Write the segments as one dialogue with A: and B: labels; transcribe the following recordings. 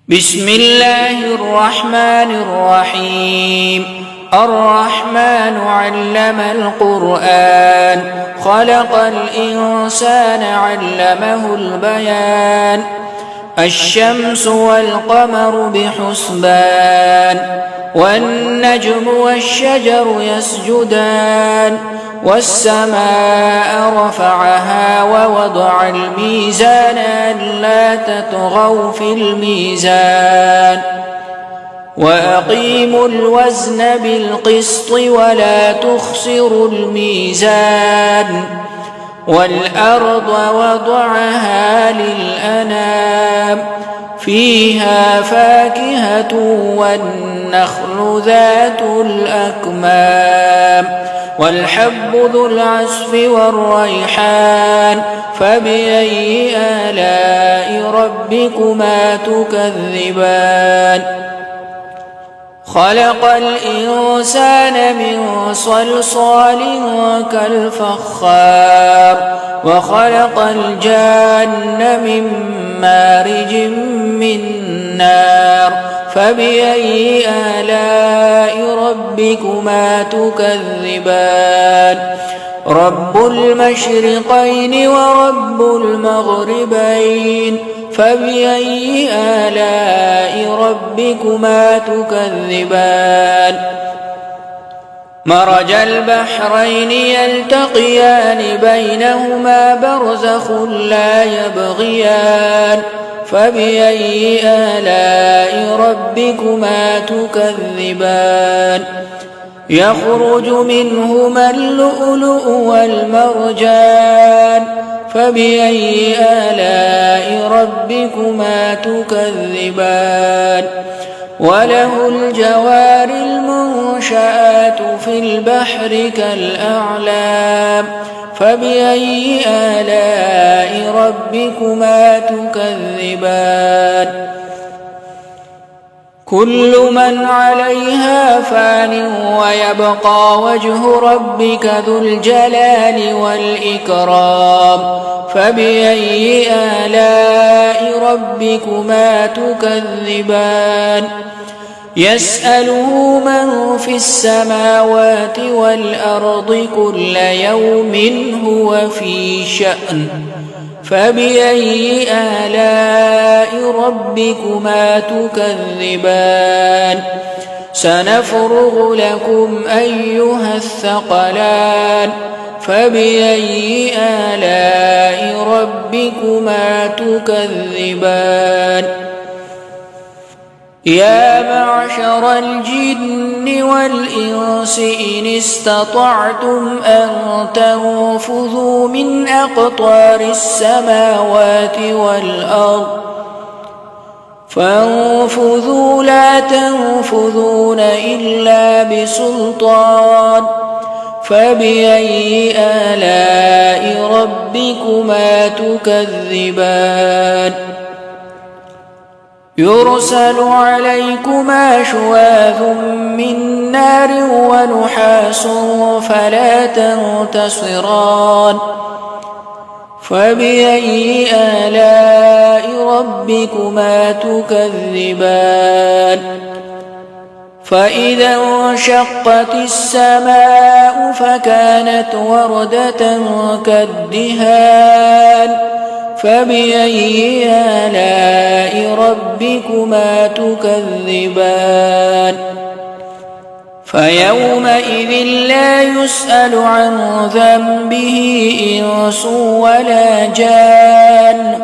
A: بسم الله الرحمن الرحيم. الرحمن علم القرآن، خلق الإنسان علمه البيان. الشمس والقمر بحسبان، والنجم والشجر يسجدان. والسماء رفعها ووضع الميزان ألا تطغوا في الميزان، وأقيموا الوزن بالقسط ولا تخسروا الميزان. والأرض وضعها للأنام، فيها فاكهة والنخل ذات الأكمام، والحب ذو العصف والريحان. فبأي آلاء ربكما تكذبان؟ خلق الإنسان من صلصال كالفخار، وخلق الجان من مارج من نار. فبأي آلاء ربكما تكذبان؟ رب المشرقين ورب المغربين. فبأي آلاء ربكما تكذبان؟ مرج البحرين يلتقيان، بينهما برزخ لا يبغيان. فبأي آلاء ربكما تكذبان؟ يخرج منهما اللؤلؤ والمرجان. فبأي آلاء ربكما تكذبان؟ وله الجوار المنشآت في البحر كالأعلام. فبأي آلاء ربكما تكذبان؟ كل من عليها فان، ويبقى وجه ربك ذو الجلال والإكرام. فبأي آلاء ربكما تكذبان؟ يسأله من في السماوات والأرض كل يوم هو في شأن. فبأي آلاء ربكما تكذبان؟ سنفرغ لكم أيها الثقلان. فبأي آلاء ربكما تكذبان؟ يا معشر الجن والإنس إن استطعتم أن تنفذوا من أقطار السماوات والأرض فانفذوا، لا تنفذون إلا بسلطان. فبأي آلاء ربكما تكذبان؟ يرسل عليكما شواظ من نار ونحاس فلا تنتصران. فبأي آلاء ربكما تكذبان؟ فإذا انشقت السماء فكانت وردة كالدهان. فبأي آلاء ربكما تكذبان؟ فيومئذ لا يسأل عن ذنبه إنس ولا جان.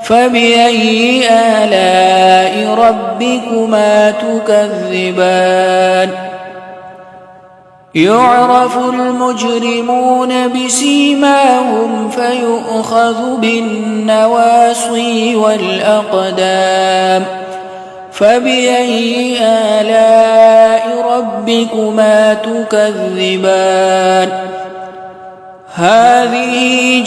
A: فبأي آلاء ربكما تكذبان؟ يعرف المجرمون بسيماهم فيؤخذ بالنواصي والأقدام. فبأي آلاء ربكما تكذبان؟ هذه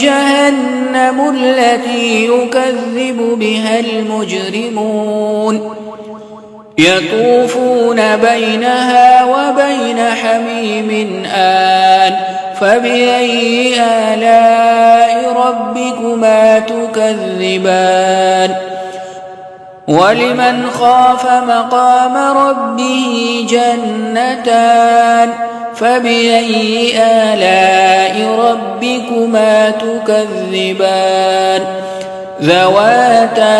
A: جهنم التي يكذب بها المجرمون، يطوفون بينها وبين حميم آن. فبأي آلاء ربكما تكذبان؟ ولمن خاف مقام ربه جنتان فبأي آلاء ربكما تكذبان ذواتا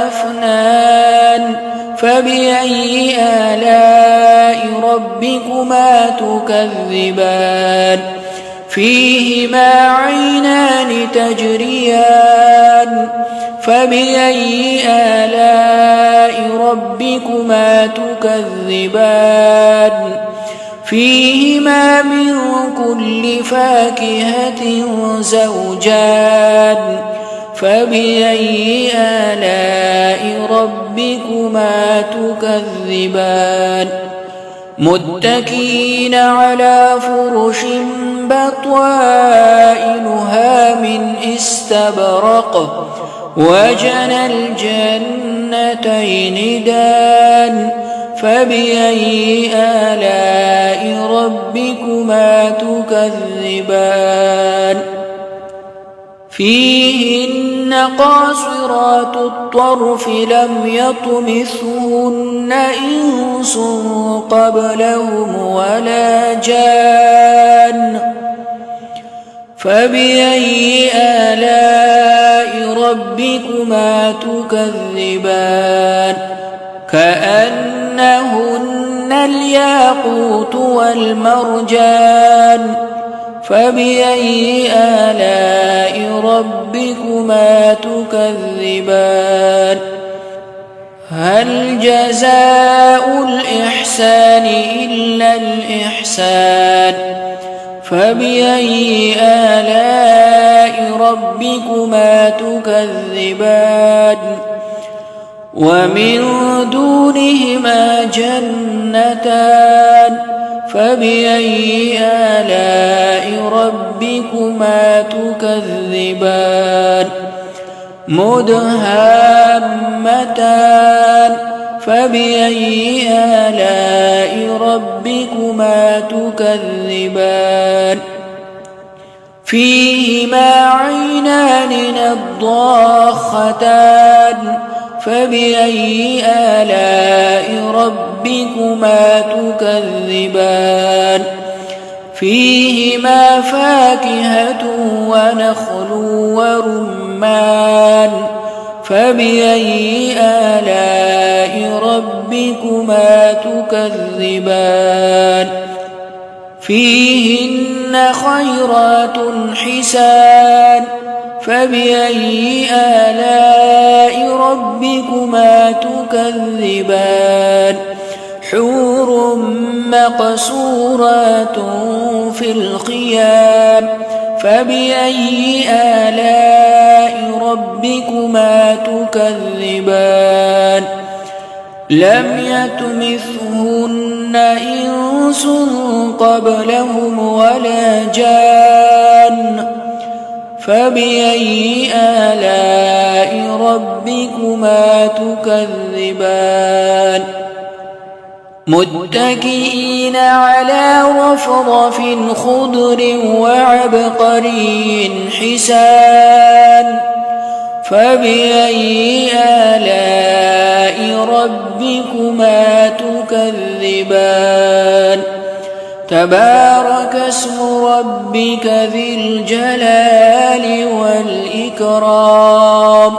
A: أفنان فبأي آلاء ربكما تكذبان فيهما عينان تجريان فبأي آلاء ربكما تكذبان فيهما من كل فاكهة زوجان فبأي آلاء ربكما تكذبان متكئين على فرش بطائنها من استبرق وجنى الجنتين دان فبأي آلاء ربكما تكذبان فيهن قاصرات الطرف لم يطمثهن إنس قبلهم ولا جان فبأي آلاء ربكما تكذبان كأنهن الياقوت والمرجان فبأي آلاء ربكما تكذبان هل جزاء الإحسان إلا الإحسان فبأي آلاء ربكما تكذبان ومن دونهما جنتان فبأي آلاء ربكما تكذبان مدهامتان فبأي آلاء ربكما تكذبان فيهما عينان نضاختان فبأي آلاء ربكما تكذبان فيهما فاكهة ونخل ورمان فبأي آلاء ربكما تكذبان فيهن خيرات حسان فبأي آلاء ربكما تكذبان حور مقصورات في الخيام فبأي آلاء ربكما تكذبان لم يطمثهن إنس قبلهم ولا جان فبأي آلاء ربكما تكذبان متكئين على رفرف خضر وعبقري حسان فبأي آلاء ربكما تكذبان تبارك اسم ربك ذي الجلال والإكرام